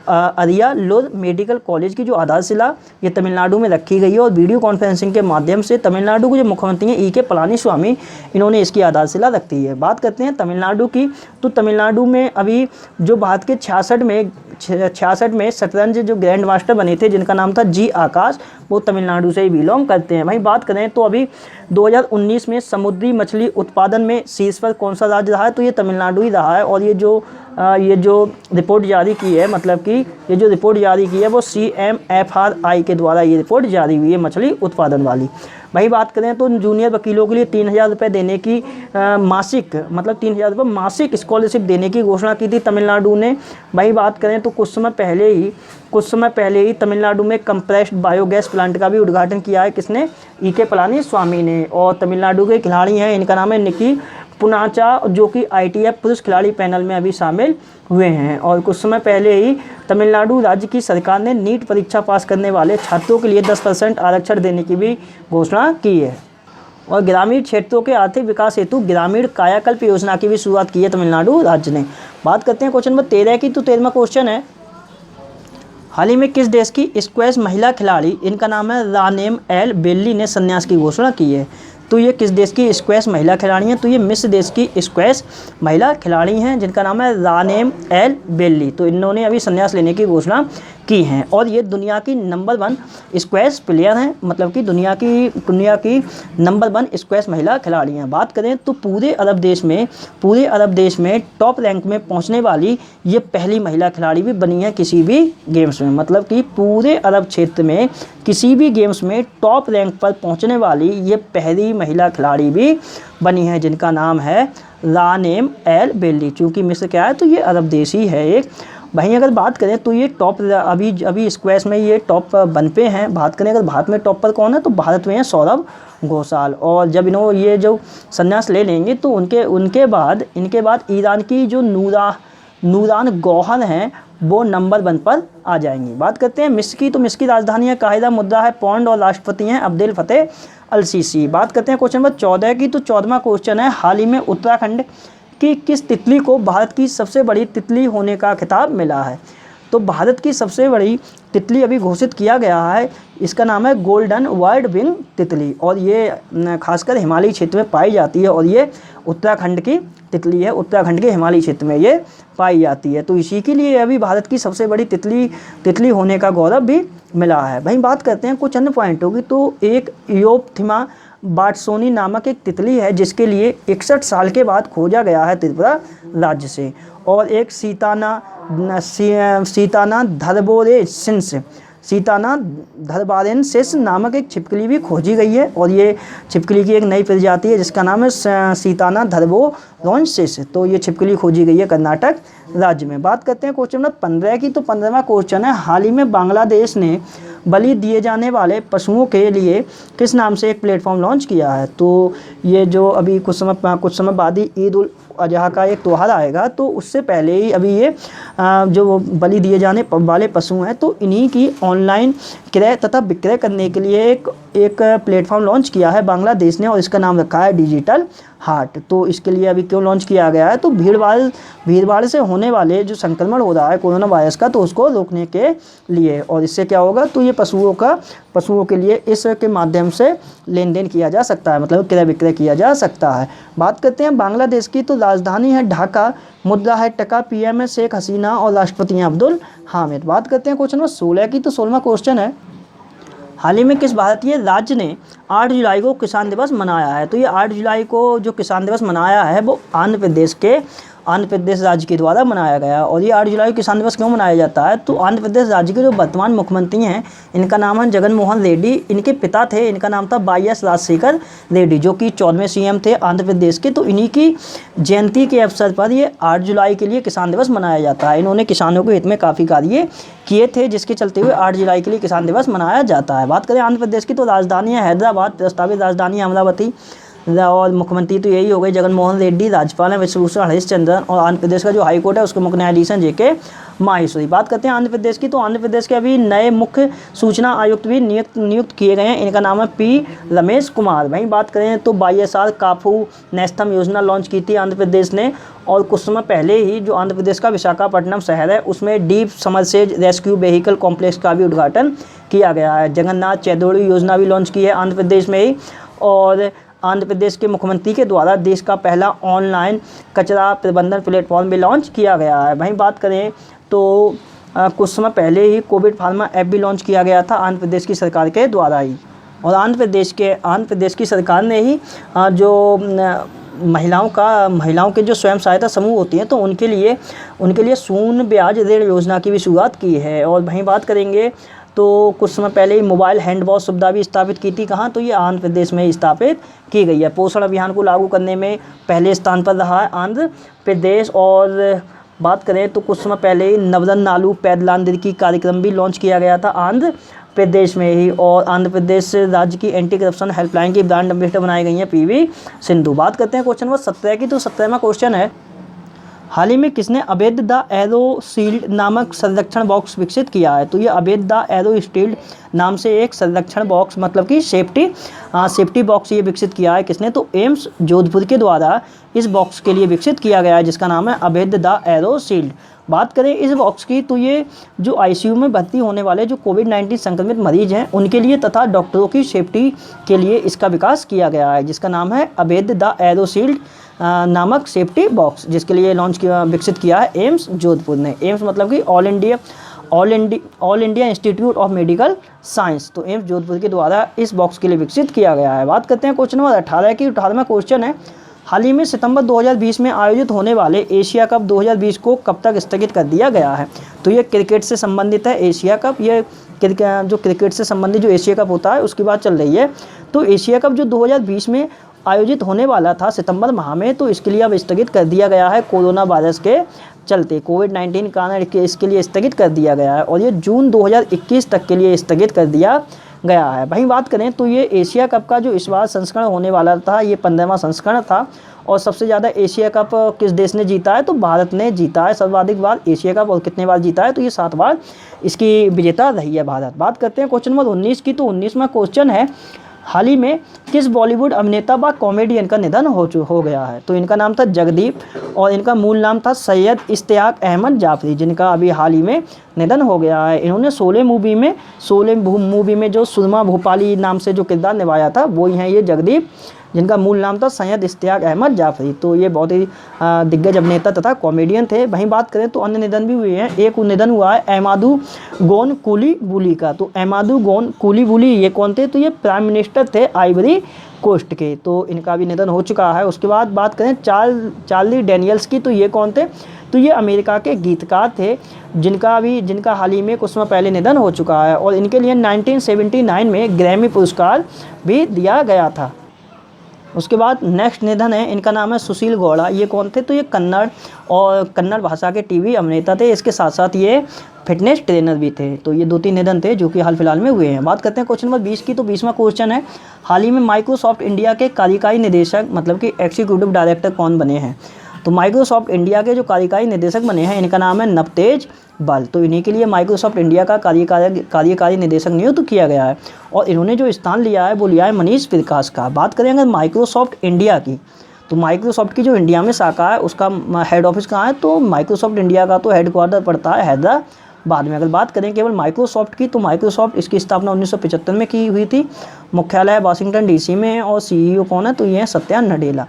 अरियालुर मेडिकल कॉलेज की जो आधारशिला ये तमिलनाडु में रखी गई है। और वीडियो कॉन्फ्रेंसिंग के माध्यम से तमिलनाडु के जो मुख्यमंत्री हैं के पलानीस्वामी, इन्होंने इसकी आधारशिला रखी है। बात करते हैं तमिलनाडु की, तो तमिलनाडु में अभी जो भारत के 66 में शतरंज जो ग्रैंड मास्टर बने थे जिनका नाम था जी आकाश, वो तमिलनाडु से ही बिलोंग करते हैं। वहीं बात करें तो अभी 2019 में समुद्री मछली उत्पादन में शीर्ष पर कौन सा राज्य रहा है, तो ये तमिलनाडु ही रहा है। और ये जो रिपोर्ट जारी की है, मतलब कि ये जो रिपोर्ट जारी की है वो CMFRI के द्वारा ये रिपोर्ट जारी हुई है मछली उत्पादन वाली। वही बात करें तो जूनियर वकीलों के लिए 3,000 रुपये देने की मासिक, मतलब 3,000 रुपये मासिक स्कॉलरशिप देने की घोषणा की थी तमिलनाडु ने। वही बात करें तो कुछ समय पहले ही तमिलनाडु में कंप्रेस्ड बायोगैस प्लांट का भी उद्घाटन किया है। किसने, के पलानीस्वामी ने। और तमिलनाडु के खिलाड़ी हैं, इनका नाम है निकी पुनाचा जो कि ITF पुरुष खिलाड़ी पैनल में अभी शामिल हुए हैं। और कुछ समय पहले ही तमिलनाडु राज्य की सरकार ने नीट परीक्षा पास करने वाले छात्रों के लिए 10% आरक्षण देने की भी घोषणा की है। और ग्रामीण क्षेत्रों के आर्थिक विकास हेतु ग्रामीण कायाकल्प योजना की भी शुरुआत की है तमिलनाडु राज्य ने। बात करते हैं क्वेश्चन नंबर 13 की, तो 13वां क्वेश्चन है, हाल ही में किस देश की स्क्वैश महिला खिलाड़ी, इनका नाम है रानेम एल बेल्ली, ने संन्यास की घोषणा की है। तो ये किस देश की स्क्वैश महिला खिलाड़ी हैं, तो ये मिस्र देश की स्क्वैश महिला खिलाड़ी हैं जिनका नाम है रानेम एल बेल्ली। तो इन्होंने अभी संन्यास लेने की घोषणा की हैं। और ये दुनिया की नंबर 1 स्क्वैश प्लेयर हैं, मतलब कि दुनिया की नंबर 1 स्क्वैश महिला खिलाड़ी हैं। बात करें तो पूरे अरब देश में टॉप रैंक में पहुंचने वाली ये पहली महिला खिलाड़ी भी बनी है किसी भी गेम्स में, मतलब कि पूरे अरब क्षेत्र में किसी भी गेम्स में टॉप रैंक पर पहुंचने वाली ये पहली महिला खिलाड़ी भी बनी है जिनका नाम है रानेम एल बेल्ली। चूँकि मिस्र क्या है, तो ये अरब देश ही है एक। वहीं अगर बात करें तो ये टॉप अभी स्क्वैश में ये टॉप 1 पे हैं। बात करें अगर भारत में टॉप पर कौन है, तो भारत में है सौरभ घोषाल। और जब ये जो संन्यास ले लेंगे तो इनके बाद ईरान की जो नूरान गौहर हैं वो नंबर 1 पर आ जाएंगी। बात करते हैं मिस्र की, तो मिस्र की राजधानी है काहिरा, मुद्रा है पौंड और राष्ट्रपति हैं अब्देल फतेह अल सीसी। बात करते हैं क्वेश्चन नंबर 14 की, तो 14वां क्वेश्चन है, हाल ही में उत्तराखंड कि किस तितली को भारत की सबसे बड़ी तितली होने का खिताब मिला है। तो भारत की सबसे बड़ी तितली अभी घोषित किया गया है, इसका नाम है गोल्डन वर्ड विंग तितली, और ये खासकर हिमालयी क्षेत्र में पाई जाती है, और ये उत्तराखंड की तितली है, उत्तराखंड के हिमालयी क्षेत्र में ये पाई जाती है। तो इसी के लिए अभी भारत की सबसे बड़ी तितली होने का गौरव भी मिला है। भाई बात करते हैं कुछ अन्य पॉइंटों की, तो एक इयोप्थिमा बाटसोनी नामक एक तितली है जिसके लिए 61 साल के बाद खोजा गया है त्रिपुरा राज्य से, और एक सीताना धरबारेंसिस नामक एक छिपकली भी खोजी गई है, और ये छिपकली की एक नई प्रजाति है जिसका नाम है सीताना धरबोरेंसिस। तो ये छिपकली खोजी गई है कर्नाटक राज्य में। बात करते हैं क्वेश्चन नंबर 15 की, तो 15वां क्वेश्चन है, हाल ही में बांग्लादेश ने बलि दिए जाने वाले पशुओं के लिए किस नाम से एक प्लेटफॉर्म लॉन्च किया है। तो ये जो अभी कुछ समय बाद ही ईद उल अजहा का एक त्यौहार आएगा, तो उससे पहले ही अभी ये जो बलि दिए जाने वाले पशु हैं, तो इन्हीं की ऑनलाइन क्रय तथा विक्रय करने के लिए एक प्लेटफॉर्म लॉन्च किया है बांग्लादेश ने, और इसका नाम रखा है डिजिटल हार्ट। तो इसके लिए अभी क्यों लॉन्च किया गया है, तो भीड़ से होने वाले जो संक्रमण हो रहा है कोरोना वायरस का, तो उसको रोकने के लिए, और इससे क्या होगा, तो ये पशुओं के लिए इसके माध्यम से लेन देन किया जा सकता है, मतलब क्रय विक्रय किया जा सकता है। बात करते हैं बांग्लादेश की, तो राजधानी है ढाका, मुद्रा है टका, पीएम है शेख हसीना और राष्ट्रपति हैं अब्दुल हामिद। बात करते हैं क्वेश्चन नंबर 16 की, तो 16वां क्वेश्चन है, हाल ही में किस भारतीय राज्य ने 8 जुलाई को किसान दिवस मनाया है। तो ये 8 जुलाई को जो किसान दिवस मनाया है वो आंध्र प्रदेश राज्य के द्वारा मनाया गया। और ये 8 जुलाई को किसान दिवस क्यों मनाया जाता है, तो आंध्र प्रदेश राज्य के जो वर्तमान मुख्यमंत्री हैं इनका नाम है जगन मोहन रेड्डी, इनके पिता थे, इनका नाम था वाई.एस. राजशेखर रेड्डी, जो कि 14वें सीएम थे आंध्र प्रदेश के। तो इन्हीं की जयंती के अवसर पर ये 8 जुलाई के लिए किसान दिवस मनाया जाता है। इन्होंने किसानों के हित में काफ़ी कार्य किए थे, जिसके चलते हुए 8 जुलाई के लिए किसान दिवस मनाया जाता है। बात करें आंध्र प्रदेश की, तो राजधानी है हैदराबाद, प्रस्तावित राजधानी अमरावती, और मुख्यमंत्री तो यही हो गए जगन मोहन रेड्डी, राज्यपाल है विश्वभूषण हरिश्चंद्रन, और आंध्र प्रदेश का जो हाई कोर्ट है उसके मुख्य न्यायाधीश हैं जे.के. माहेश्वरी। बात करते हैं आंध्र प्रदेश की, तो आंध्र प्रदेश के अभी नए मुख्य सूचना आयुक्त भी नियुक्त किए गए हैं, इनका नाम है पी. रमेश कुमार। वहीं बात करें तो YSR काफू नेस्तम योजना लॉन्च की थी आंध्र प्रदेश ने, और कुछ समय पहले ही जो आंध्र प्रदेश का विशाखापट्टनम शहर है उसमें डीप समरसेज रेस्क्यू व्हीकल कॉम्प्लेक्स का भी उद्घाटन किया गया है। जगन्नाथ चैदोड़ी योजना भी लॉन्च की है आंध्र प्रदेश में ही, और आंध्र प्रदेश के मुख्यमंत्री के द्वारा देश का पहला ऑनलाइन कचरा प्रबंधन प्लेटफॉर्म भी लॉन्च किया गया है। वहीं बात करें तो कुछ समय पहले ही कोविड फार्मा ऐप भी लॉन्च किया गया था आंध्र प्रदेश की सरकार के द्वारा ही, और आंध्र प्रदेश की सरकार ने ही जो महिलाओं के जो स्वयं सहायता समूह होती हैं तो उनके लिए शून्य ब्याज ऋण योजना की भी शुरुआत की है। और वहीं बात करेंगे तो कुछ समय पहले ही मोबाइल हैंड वॉश सुविधा भी स्थापित की थी, कहाँ, तो ये आंध्र प्रदेश में स्थापित की गई है। पोषण अभियान को लागू करने में पहले स्थान पर रहा है आंध्र प्रदेश। और बात करें तो कुछ समय पहले ही नवरन नालू पैदलांद्रिकी कार्यक्रम भी लॉन्च किया गया था आंध्र प्रदेश में ही, और आंध्र प्रदेश राज्य की एंटी करप्शन हेल्पलाइन की ब्रांड एम्बेसडर बनाई गई हैं PV सिंधु। बात करते हैं क्वेश्चन नंबर 17 की, तो 17वां क्वेश्चन है, हाल ही में किसने अभेद द एरो शील्ड नामक संरक्षण बॉक्स विकसित किया है। तो ये अभेद द एरो शील्ड नाम से एक संरक्षण बॉक्स, मतलब कि सेफ्टी बॉक्स ये विकसित किया है किसने, तो एम्स जोधपुर के द्वारा इस बॉक्स के लिए विकसित किया गया है, जिसका नाम है अभेद द एरो शील्ड। बात करें इस बॉक्स की, तो ये जो ICU में भर्ती होने वाले जो कोविड-19 संक्रमित मरीज हैं उनके लिए तथा डॉक्टरों की सेफ्टी के लिए इसका विकास किया गया है, जिसका नाम है अभेद द एरो शील्ड नामक सेफ्टी बॉक्स, जिसके लिए विकसित किया है एम्स जोधपुर ने। एम्स मतलब कि all India institute of medical science, तो एम्स जोधपुर के द्वारा इस बॉक्स के लिए विकसित किया गया है। बात करते हैं क्वेश्चन नंबर 18 की। 18वां क्वेश्चन है, हाल ही में सितंबर 2020 में आयोजित होने वाले एशिया कप 2020 को कब तक स्थगित कर दिया गया है। तो ये क्रिकेट से संबंधित है एशिया कप, ये जो क्रिकेट से संबंधित जो एशिया कप होता है उसकी बात चल रही है। तो एशिया कप जो 2020 में आयोजित होने वाला था सितंबर माह में, तो इसके लिए अब स्थगित कर दिया गया है कोरोना वायरस के चलते, कोविड-19 कारण इसके लिए स्थगित कर दिया गया है, और ये जून 2021 तक के लिए स्थगित कर दिया गया है। वहीं बात करें तो ये एशिया कप का जो इस बार संस्करण होने वाला था ये 15वां संस्करण था, और सबसे ज़्यादा एशिया कप किस देश ने जीता है, तो भारत ने जीता है सर्वाधिक बार एशिया कप। और कितने बार जीता है, तो ये 7 बार इसकी विजेता रही है भारत। बात करते हैं क्वेश्चन नंबर 19 की, तो 19वां क्वेश्चन है, हाल ही में किस बॉलीवुड अभिनेता व कॉमेडियन का निधन हो गया है? तो इनका नाम था जगदीप और इनका मूल नाम था सैयद इश्तियाक अहमद जाफरी, जिनका अभी हाल ही में निधन हो गया है। इन्होंने शोले मूवी में जो सुरमा भोपाली नाम से जो किरदार निभाया था वो ही हैं ये जगदीप, जिनका मूल नाम था सैयद इश्तियाक अहमद जाफरी। तो ये बहुत ही दिग्गज अभिनेता तथा कॉमेडियन थे। वहीं बात करें तो अन्य निधन भी हुए हैं। एक निधन हुआ है एमादू गोन कुलीबुली का। तो एमादू गोन कुलीबुली ये कौन थे? तो ये प्राइम मिनिस्टर थे आइवरी कोस्ट के। तो इनका भी निधन हो चुका है। उसके बाद बात करें चार्ली डैनियल्स की, तो ये कौन थे? तो ये अमेरिका के गीतकार थे, जिनका हाल ही में कुछ समय पहले निधन हो चुका है और इनके लिए 1979 में ग्रैमी पुरस्कार भी दिया गया था। उसके बाद नेक्स्ट निधन है, इनका नाम है सुशील गौड़ा। ये कौन थे? तो ये कन्नड़ भाषा के टीवी अभिनेता थे। इसके साथ साथ ये फिटनेस ट्रेनर भी थे। तो ये 2-3 निधन थे जो कि हाल फिलहाल में हुए हैं। बात करते हैं क्वेश्चन नंबर 20 की। तो 20वां क्वेश्चन है, हाल ही में माइक्रोसॉफ्ट इंडिया के कार्यकारी निदेशक मतलब कि एग्जीक्यूटिव डायरेक्टर कौन बने हैं? तो माइक्रोसॉफ्ट इंडिया के जो कार्यकारी निदेशक बने हैं इनका नाम है नवतेज बल। तो इन्हीं के लिए माइक्रोसॉफ्ट इंडिया का कार्यकारी निदेशक नियुक्त किया गया है और इन्होंने जो स्थान लिया है वो लिया है मनीष प्रकाश का। बात करें अगर माइक्रोसॉफ्ट इंडिया की, तो माइक्रोसॉफ्ट की जो इंडिया में शाखा है उसका हेड ऑफिस कहाँ है? तो माइक्रोसॉफ्ट इंडिया का तो हेडक्वार्टर पड़ता है हैदराबाद में। अगर बात करें केवल माइक्रोसॉफ्ट की, तो माइक्रोसॉफ्ट इसकी स्थापना 1975 में की हुई थी। मुख्यालय वाशिंगटन DC में है और CEO कौन है? तो ये है सत्या नडेला।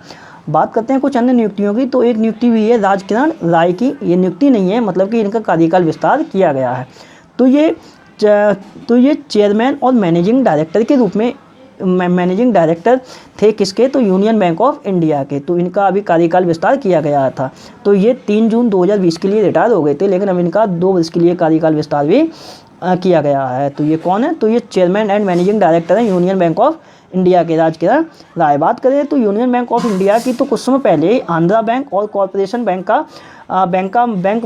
बात करते हैं कुछ अन्य नियुक्तियों की। तो एक नियुक्ति हुई है राजकिरण राय की। ये नियुक्ति नहीं है, मतलब कि इनका कार्यकाल विस्तार किया गया है। तो ये चेयरमैन और मैनेजिंग डायरेक्टर के रूप में मैनेजिंग डायरेक्टर थे किसके? तो यूनियन बैंक ऑफ इंडिया के। तो इनका अभी कार्यकाल विस्तार किया गया था। तो ये 3 जून 2020 के लिए रिटायर हो गए थे, लेकिन अब इनका 2 वर्ष के लिए कार्यकाल विस्तार भी किया गया है। तो ये कौन है? तो ये चेयरमैन एंड मैनेजिंग डायरेक्टर हैं यूनियन बैंक ऑफ इंडिया के, राजकिरण राय। बात करें तो यूनियन बैंक ऑफ इंडिया की, तो कुछ समय पहले आंध्रा बैंक और कॉर्पोरेशन बैंक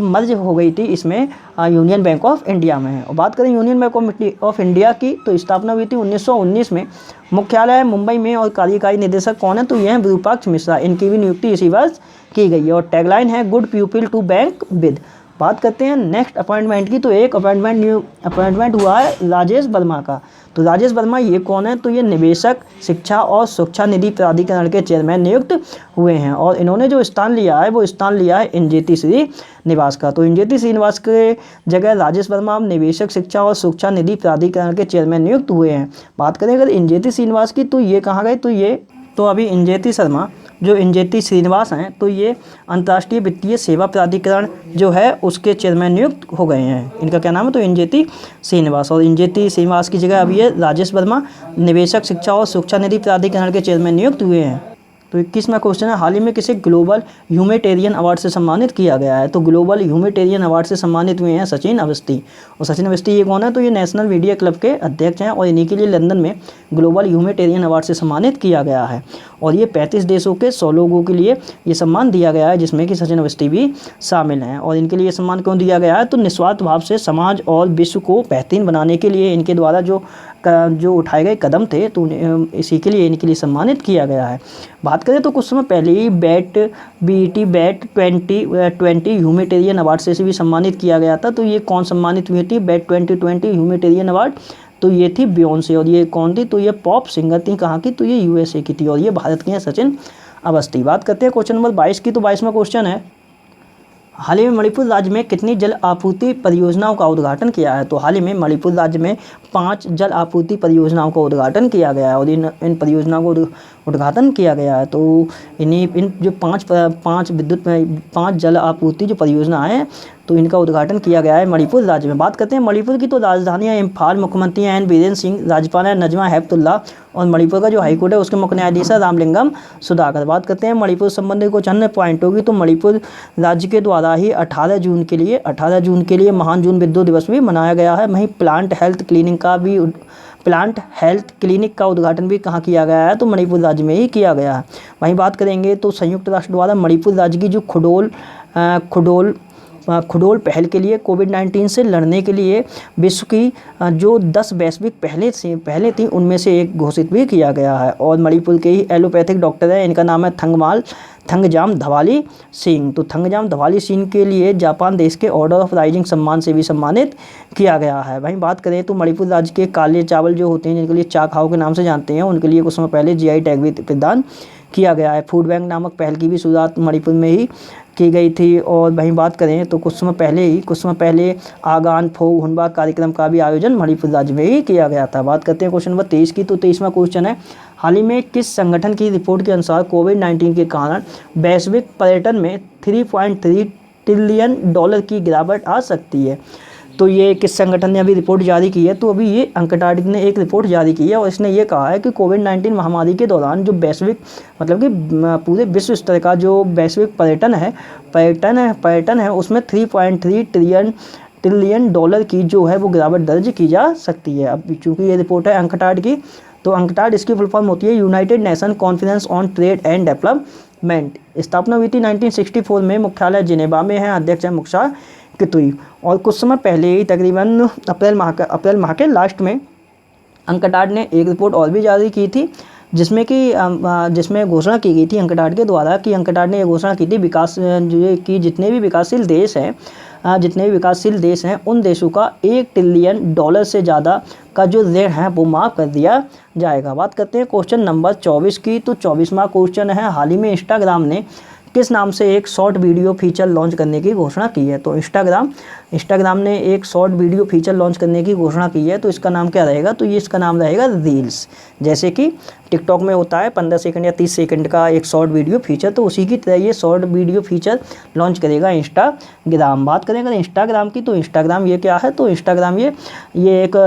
मर्ज हो गई थी इसमें यूनियन बैंक ऑफ इंडिया में। और बात करें यूनियन बैंक ऑफ इंडिया की, तो स्थापना हुई थी 1919 में। मुख्यालय मुंबई में और कार्यकारी निदेशक कौन है? तो यह है विरूपाक्ष मिश्रा। इनकी भी नियुक्ति इसी वर्ष की गई है और टैगलाइन है good people to bank with. बात करते हैं नेक्स्ट अपॉइंटमेंट की। तो एक अपॉइंटमेंट हुआ है राजेश वर्मा का। तो राजेश वर्मा ये कौन है? तो ये निवेशक शिक्षा और सुरक्षा निधि प्राधिकरण के चेयरमैन नियुक्त हुए हैं और इन्होंने जो स्थान लिया है वो स्थान लिया है इंजेती श्रीनिवास का। तो इंजेती श्रीनिवास के जगह राजेश वर्मा निवेशक शिक्षा और सुरक्षा निधि प्राधिकरण के चेयरमैन नियुक्त हुए हैं। बात करें अगर इंजेती श्रीनिवास की, तो ये कहाँ गए? तो अभी इंजेती श्रीनिवास हैं, तो ये अंतर्राष्ट्रीय वित्तीय सेवा प्राधिकरण जो है उसके चेयरमैन नियुक्त हो गए हैं। इनका क्या नाम है? तो इंजेती श्रीनिवास। और इंजेती श्रीनिवास की जगह अभी ये राजेश वर्मा निवेशक शिक्षा और सुरक्षा निधि प्राधिकरण के चेयरमैन नियुक्त हुए हैं। तो 21वां क्वेश्चन है, हाल ही में किसे ग्लोबल ह्यूमैनिटेरियन अवार्ड से सम्मानित किया गया है? तो ग्लोबल ह्यूमैनिटेरियन अवार्ड से सम्मानित हुए हैं सचिन अवस्थी। और सचिन अवस्थी ये कौन है? तो ये नेशनल मीडिया क्लब के अध्यक्ष हैं और इन्हीं के लिए लंदन में ग्लोबल ह्यूमैनिटेरियन अवार्ड से सम्मानित किया गया है। और ये 35 देशों के 100 लोगों के लिए ये सम्मान दिया गया है, जिसमें कि सचिन अवस्थी भी शामिल हैं। और इनके लिए सम्मान क्यों दिया गया है? तो निस्वार्थ भाव से समाज और विश्व को बेहतरीन बनाने के लिए इनके द्वारा जो उठाए गए कदम थे, तो इसी के लिए इनके लिए सम्मानित किया गया है। बात करें तो कुछ समय पहले ही BET 2020 ह्यूमैनिटेरियन अवार्ड से भी सम्मानित किया गया था। तो ये कौन सम्मानित हुई थी BET 2020 ह्यूमैनिटेरियन अवार्ड? तो ये थी बियोंसे। और ये कौन थी? तो ये पॉप सिंगर थी। कहाँ की? तो ये USA की थी और ये भारत की हैं सचिन अवस्थी। बात करते हैं क्वेश्चन नंबर 22 की। तो 22वां क्वेश्चन है, हाल ही में मणिपुर राज्य में कितनी जल आपूर्ति परियोजनाओं का उद्घाटन किया है? तो हाल ही में मणिपुर राज्य में 5 जल आपूर्ति परियोजनाओं का उद्घाटन किया गया है और इन परियोजनाओं को उद्घाटन किया गया है। तो इन जो 5 जल आपूर्ति जो परियोजना है, तो इनका उद्घाटन किया गया है मणिपुर राज्य में। बात करते हैं मणिपुर की। तो राजधानी है इम्फाल, मुख्यमंत्री हैं बीरेंद्र सिंह, राज्यपाल है नजमा हेपतुल्ला और मणिपुर का जो हाईकोर्ट है उसके मुख्य न्यायाधीश है रामलिंगम सुधाकर। बात करते हैं मणिपुर संबंधी कुछ अन्य पॉइंटों की। तो मणिपुर राज्य के द्वारा ही 18 जून के लिए महान जून विद्युत दिवस भी मनाया गया है। वहीं प्लांट हेल्थ क्लिनिक का उद्घाटन भी कहाँ किया गया है? तो मणिपुर राज्य में ही किया गया है। वहीं बात करेंगे तो संयुक्त राष्ट्र द्वारा मणिपुर राज्य की जो खुडोल पहल के लिए कोविड-19 से लड़ने के लिए विश्व की जो 10 वैश्विक पहले थी उनमें से एक घोषित भी किया गया है। और मणिपुर के ही एलोपैथिक डॉक्टर है, इनका नाम है थंगजाम धवाली सिंह। तो थंगजाम धवाली सिंह के लिए जापान देश के ऑर्डर ऑफ राइजिंग सम्मान से भी सम्मानित किया गया है। वहीं बात करें तो मणिपुर राज्य के काले चावल जो होते हैं, जिनके लिए चा खाओ के नाम से जानते हैं, उनके लिए कुछ समय पहले GI टैग भी प्रदान किया गया है। फूड बैंक नामक पहल की भी शुरुआत मणिपुर में ही की गई थी। और वहीं बात करें तो कुछ समय पहले आगान फोग हुनबाग कार्यक्रम का भी आयोजन मणिपुर राज्य में ही किया गया था। बात करते हैं क्वेश्चन नंबर 23 की। तो 23वां क्वेश्चन है, हाल ही में किस संगठन की रिपोर्ट के अनुसार कोविड-19 के कारण वैश्विक पर्यटन में 3.3 ट्रिलियन डॉलर की गिरावट आ सकती है? तो ये किस संगठन ने अभी रिपोर्ट जारी की है? तो अभी ये अंकटाडिक ने एक रिपोर्ट जारी की है और इसने ये कहा है कि कोविड-19 महामारी के दौरान जो वैश्विक मतलब कि पूरे विश्व स्तर का जो वैश्विक पर्यटन है उसमें 3.3 ट्रिलियन डॉलर की जो है वो गिरावट दर्ज की जा सकती है। अब चूँकि ये रिपोर्ट है अंकटाड की, तो अंकटाड इसकी फुल फॉर्म होती है United nation conference on trade and development. स्थापना हुई थी 1964 में, मुख्यालय जिनेवा में है, अध्यक्ष है मुक्सा कितुई। और कुछ समय पहले ही तकरीबन अप्रैल माह के लास्ट में अंकटाड ने एक रिपोर्ट और भी जारी की थी, जिसमें घोषणा की गई थी अंकटाड के द्वारा कि अंकटाड ने यह घोषणा की थी जितने भी विकासशील देश हैं उन देशों का 1 ट्रिलियन डॉलर से ज़्यादा का जो ऋण है वो माफ़ कर दिया जाएगा। बात करते हैं क्वेश्चन नंबर 24 की। तो 24वां क्वेश्चन है, हाल ही में इंस्टाग्राम ने किस नाम से एक शॉर्ट वीडियो फीचर लॉन्च करने की घोषणा की है? तो इंस्टाग्राम ने एक शॉर्ट वीडियो फीचर लॉन्च करने की घोषणा की है। तो इसका नाम क्या रहेगा? तो ये इसका नाम रहेगा रील्स। जैसे कि टिकटॉक में होता है 15 सेकंड या 30 सेकंड का एक शॉर्ट वीडियो फीचर, तो उसी की तरह ये शॉर्ट वीडियो फीचर लॉन्च करेगा इंस्टाग्राम। बात करें अगर इंस्टाग्राम की, तो इंस्टाग्राम ये क्या है? तो इंस्टाग्राम ये एक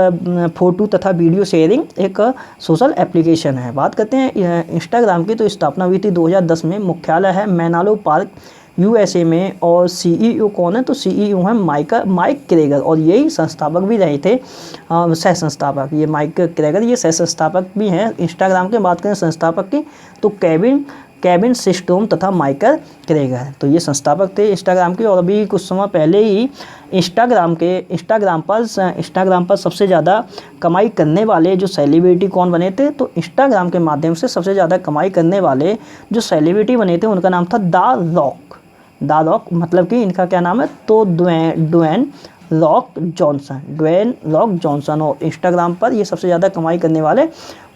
फ़ोटो तथा वीडियो शेयरिंग एक सोशल एप्लीकेशन है। बात करते हैं इंस्टाग्राम की। तो स्थापना हुई थी 2010 में, मुख्यालय है मैनालो पार्क USA में। और CEO कौन है? तो CEO है माइक क्रेगर, और यही संस्थापक भी रहे थे, सह संस्थापक। ये माइक क्रेगर ये सह संस्थापक भी हैं इंस्टाग्राम के। बात करें संस्थापक की, तो केविन सिस्टोम तथा माइकल क्रेगर, तो ये संस्थापक थे इंस्टाग्राम के। और अभी कुछ समय पहले ही इंस्टाग्राम पर सबसे ज़्यादा कमाई करने वाले जो सेलिब्रिटी कौन बने थे? तो इंस्टाग्राम के माध्यम से सबसे ज़्यादा कमाई करने वाले जो सेलिब्रिटी बने थे उनका नाम था द रॉक, मतलब कि इनका क्या नाम है? तो ड्वेन रॉक जॉनसन। और इंस्टाग्राम पर ये सबसे ज़्यादा कमाई करने वाले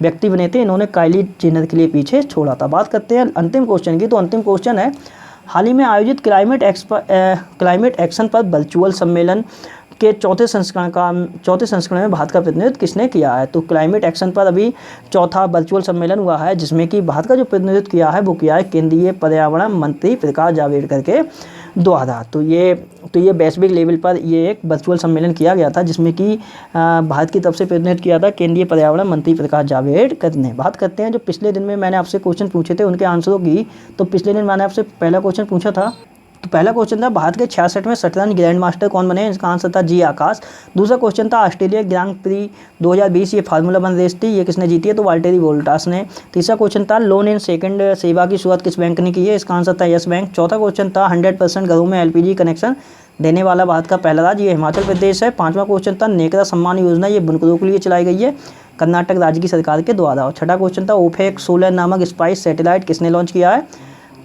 व्यक्ति बने थे। इन्होंने काइली जेनर के लिए पीछे छोड़ा था। बात करते हैं अंतिम क्वेश्चन की। तो अंतिम क्वेश्चन है, हाल ही में आयोजित क्लाइमेट एक्शन पर वर्चुअल सम्मेलन के चौथे संस्करण में भारत का प्रतिनिधित्व किसने किया है? तो क्लाइमेट एक्शन पर अभी चौथा वर्चुअल सम्मेलन हुआ है, जिसमें कि भारत का जो प्रतिनिधित्व किया है वो किया है केंद्रीय पर्यावरण मंत्री प्रकाश जावड़ेकर के द्वारा। तो ये वैश्विक लेवल पर ये एक वर्चुअल सम्मेलन किया गया था, जिसमें कि भारत की तरफ से प्रतिनिधित्व किया था केंद्रीय पर्यावरण मंत्री प्रकाश जावड़ेकर ने। बात करते हैं जो पिछले दिन में मैंने आपसे क्वेश्चन पूछे थे उनके आंसरों की। तो पिछले दिन मैंने आपसे पहला क्वेश्चन पूछा था, तो पहला क्वेश्चन था भारत के 66वें शतरंज ग्रैंड मास्टर कौन बने? इसका आंसर था जी आकाश। दूसरा क्वेश्चन था ऑस्ट्रेलिया ग्रांड प्री 2020 ये फार्मूला 1 रेस थी, ये किसने जीती है? तो वाल्टेरी बोल्टास ने। तीसरा क्वेश्चन था लोन इन सेकंड सेवा की शुरुआत किस बैंक ने की है? इसका आंसर था यस बैंक। चौथा क्वेश्चन था 100% घरों में LPG कनेक्शन देने वाला भारत का पहला राज्य, ये हिमाचल प्रदेश है। पाँचवा क्वेश्चन था नेकरा सम्मान योजना, ये बुनकरों के लिए चलाई गई है कर्नाटक राज्य की सरकार के द्वारा। और छठा क्वेश्चन था ओफेक 16 नामक स्पाइस सैटेलाइट किसने लॉन्च किया है?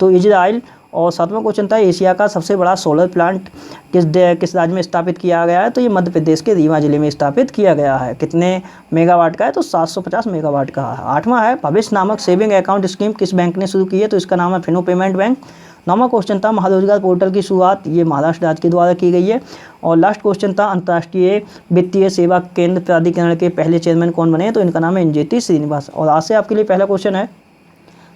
तो इजराइल। और सातवां क्वेश्चन था एशिया का सबसे बड़ा सोलर प्लांट किस राज्य में स्थापित किया गया है? तो ये मध्य प्रदेश के रीवा जिले में स्थापित किया गया है। कितने मेगावाट का है? तो 750 मेगावाट का है। आठवां है भविष्य नामक सेविंग अकाउंट स्कीम किस बैंक ने शुरू की है? तो इसका नाम है फिनो पेमेंट बैंक। नौवां क्वेश्चन था महारोजगार पोर्टल की शुरुआत ये महाराष्ट्र राज्य के द्वारा की गई है। और लास्ट क्वेश्चन था अंतर्राष्ट्रीय वित्तीय सेवा केंद्र प्राधिकरण के पहले चेयरमैन कौन बने? तो इनका नाम है NJT श्रीनिवास। और आज से आपके लिए पहला क्वेश्चन है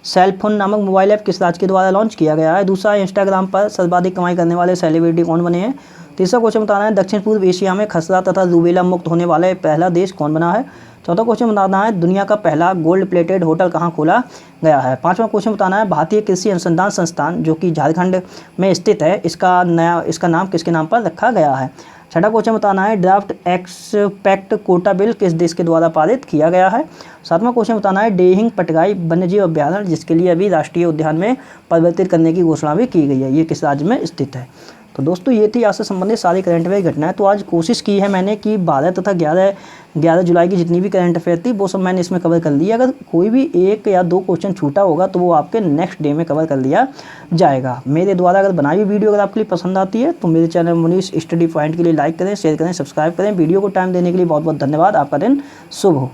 सेलफोन नामक मोबाइल ऐप किस राज्य के द्वारा लॉन्च किया गया है? दूसरा इंस्टाग्राम पर सर्वाधिक कमाई करने वाले सेलिब्रिटी कौन बने हैं? तीसरा क्वेश्चन बताना है दक्षिण पूर्व एशिया में खसरा तथा रूबेला मुक्त होने वाला पहला देश कौन बना है? चौथा क्वेश्चन बताना है दुनिया का पहला गोल्ड प्लेटेड होटल कहाँ खोला गया है? पांचवा क्वेश्चन बताना है भारतीय कृषि अनुसंधान संस्थान जो कि झारखंड में स्थित है इसका नाम किसके नाम पर रखा गया है? छठा क्वेश्चन बताना है ड्राफ्ट एक्सपेक्ट कोटा बिल किस देश के द्वारा पारित किया गया है? सातवां क्वेश्चन बताना है डेहिंग पटगाई वन्यजीव अभ्यारण्य जिसके लिए अभी राष्ट्रीय उद्यान में परिवर्तित करने की घोषणा भी की गई है, ये किस राज्य में स्थित है? तो दोस्तों ये थी आज से संबंधित सारी करंट अफेयर घटनाएं। तो आज कोशिश की है मैंने कि 12 तथा 11 जुलाई की जितनी भी करंट अफेयर थी वो सब मैंने इसमें कवर कर लिया। अगर कोई भी 1 या 2 क्वेश्चन छूटा होगा तो वो आपके नेक्स्ट डे में कवर कर लिया जाएगा। मेरे द्वारा अगर बनाई हुई वीडियो अगर आपके लिए पसंद आती है तो मेरे चैनल मनीष स्टडी पॉइंट के लिए लाइक करें, शेयर करें, सब्सक्राइब करें। वीडियो को टाइम देने के लिए बहुत बहुत धन्यवाद। आपका दिन शुभ हो।